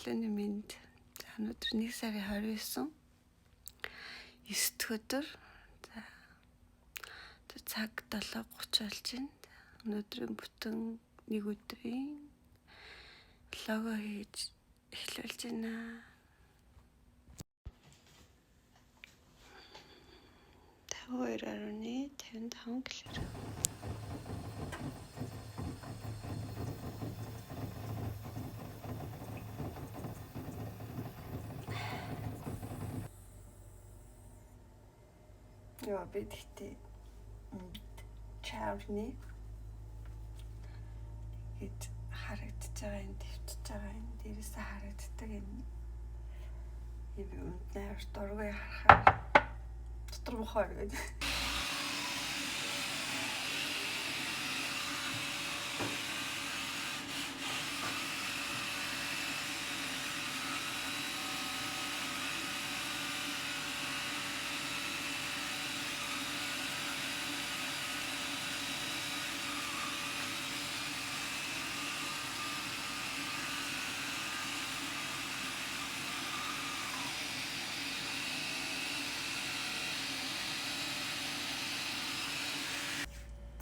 өглөөний мэнд. За өнөөдөр 1 сарын 29 9 өдөр. За цаг 7:30 болж байна. Өнөөдрийн бүтэн нэг өдрийн лого хийж эхлүүлж байна. Тавар 2.55 кг. Яа битгтэй чавны хэд харагдаж байгаа юм, дэвтэж байгаа юм, дээрээсээ харагддаг юм. Ийм үнээр дургүй харахаар дотор мохоор гэдэг.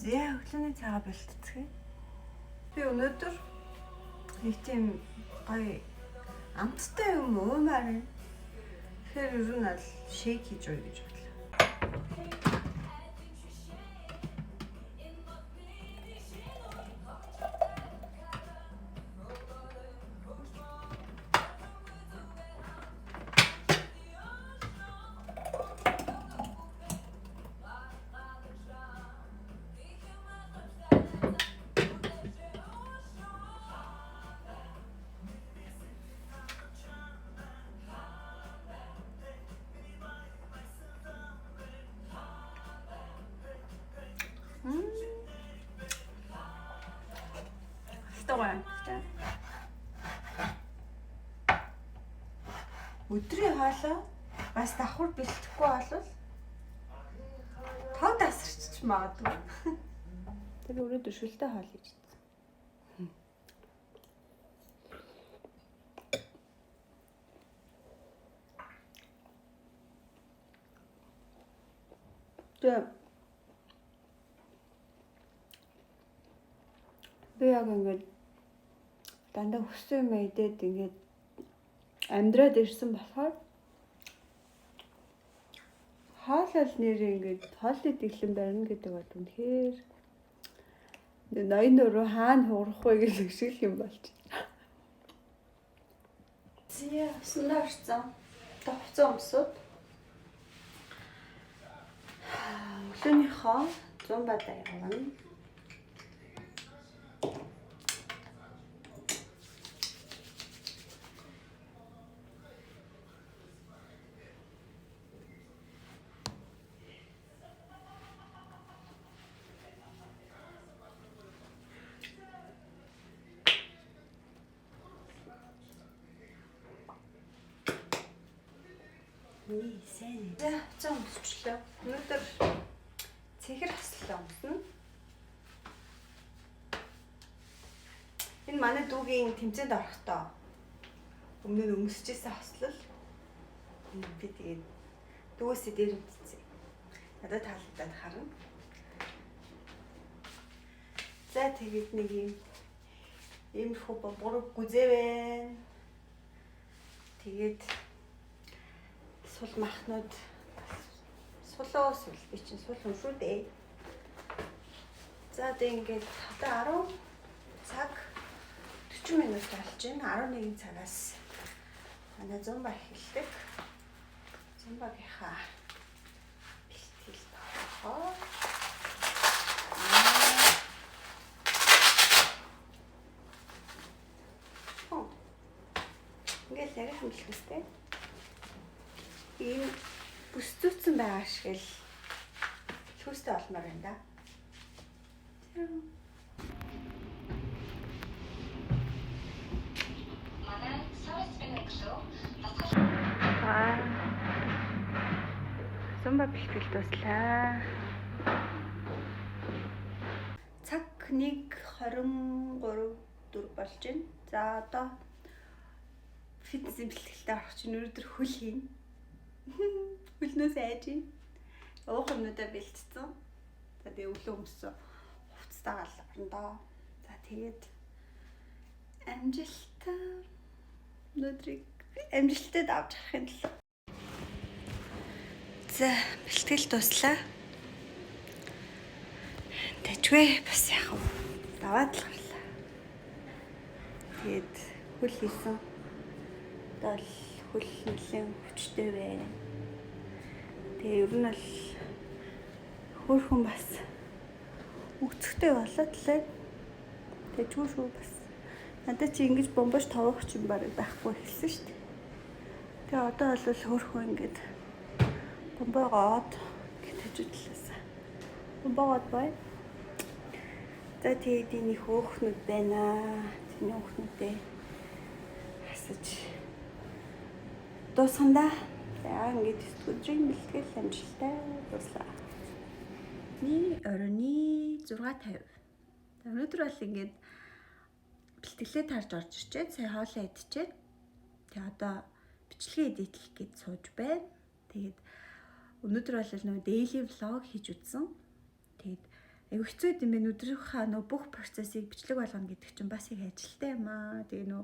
Зэ өглөөний цагаа бэлтцгээе. Би өнөөдөр нэг тийм гоё амттай юм уумаар. Тэгэхээр ер нь аль шейк хийж өгье гэж бодлоо. Өдрийн хоолой бас давхар бэлтгэхгүй болвол тоо тасарч магадгүй. Тэр өөрөө шүлтэй хоол хийж идсэн. Би яг ингээд дандаа хүссэн юм идээд ингээд амьдраад ирсэн болохоор хоолол нэр ингээд хоол идэглэн барина гэдэг бод үнэхээр ноён өрөө хаана хуурах вэ гэх шиг юм болж байна. Зя снарцсан товцсон өмсөд өглөөнийхөө 100 бадаа явна. Сайн. За, цаан өмсчлөө. Өнөөдөр цэхэр хаслаа өмснө. Энэ манай дүүгийн тэмцээнд орохдоо өмнө нь өмсөжсэн хаслал. Би тэгээд дүүсээ дээр үтцээ. Надад таалагдаад харна. За тэгээд нэг ийм буруу гүзээ. Тэгээд сул махнууд сулоос би чинь сул юм шүү дээ. За тэг ингээд одоо 10 цаг 40 минут болж байна. 11 цагаас манай зумба эхэлдэг. Зумбагийнхаа бэлтгэл тоохоо. Ингээд ярих юм л хэвчээ. Ийм бүсцүүцэн байгаа шиг л хөөстэй олмоор байна да. Зумба бэлтгэл дуслаа. Цаг 1:23 болж байна. За одоо фитнесийн бэлтгэлтэй орох чинь өнөөдөр хөл хийн. Хөлнөөс айж ийн. Уух юмнуудаа бэлтцсэн. За тэгээ өглөө өмссөн. Хувцастайгаа л орондоо. За тэгээд амжилттай өнөөдрийг амжилттай давж харахын тулд. За бэлтгэл дуслаа. Тэжгүй бас яах вэ? Даваад л гарлаа. Тэгээд хөл хийсэн. Дол хөл нэлээд хүчтэй байна. Тэгээ ер нь л хөөрхөн бас өгцөгтэй болоод лээ. Тэжгүй шүү бас. Надад чи ингэж бомбош тавах ч юм барыг байхгүй хэлсэн шүү дээ. Тэгээ одоо бол хөөрхөн ингэж бомбогоод гэтэжүүлсэн. Бомбогоод бай. За тэгээд энэ хөөхнүүд байна. Тэний хөөхнүүдээ хасаж дуусгандаа. За ингэж өдрийн бэлтгэл амжилттай дуслаа. Оройны 6:50. Өнөөдөр бол ингэж бэлтгэлээ тарж орж ирчээд сая хоолоо идчихэд тэгээ одоо бичлэгээ эдитлэх гэж сууж байна. Тэгээд өнөөдөр бол нэг daily vlog хийж үзсэн. Тэгээд аюу хэцүү юм бэ өдрийнхөө бүх процессыг бичлэг болгоно гэдэг чинь бас их ажилттай юм аа. Тэгээ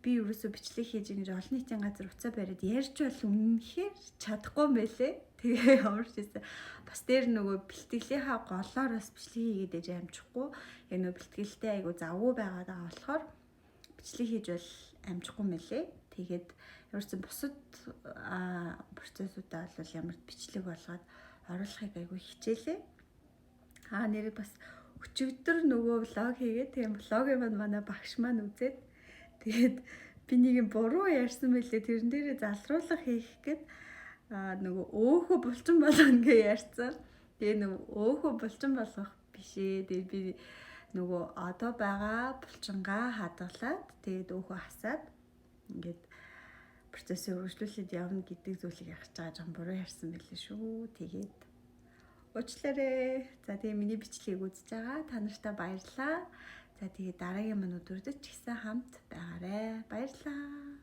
би ерөөсөө бичлэг хийж ингэж олон нийтийн газар уцаа бариад ярьж бол үнэхээр чадахгүй юм байлээ. Тэгээ ямарч ийсэн бас дээр бэлтгэлийнхаа голоор бас бичлэг хийгээд амжихгүй. Яг бэлтгэлтэй айгу завгүй байгаад байгаа болохоор бичлэг хийж бол амжихгүй мэлээ. Тэгээд ерөөсөө бусад процессуудаа бол ямар бичлэг болгоод оруулахыг айгу хичээлээ. Нэр бас өчигдөр влог хийгээд тийм влогийн манай багш маань үзээд тэгээд би нэг юм буруу ярьсан мэлээ. Тэрэн дээрээ залруулах хийх гээд өөхөө булчин болгоно гэж ярьсан. Тэгээ өөхөө булчин болгох бишээ. Тэгээ би одоо байгаа булчингаа хадгалаад тэгээд өөхөө хасаад ингээд процессыг үргэлжлүүлээд явна гэдэг зүйлийг ярих гэж байгаа буруу ярьсан мэлээ шүү. Тэгээд уучлаарай. За тэгээ миний бичлэгийг үзэж байгаа та нартай баярлалаа. За тэгээ дараагийн минут үрдэж ч гэсэн хамт байгаарай. Баярлалаа.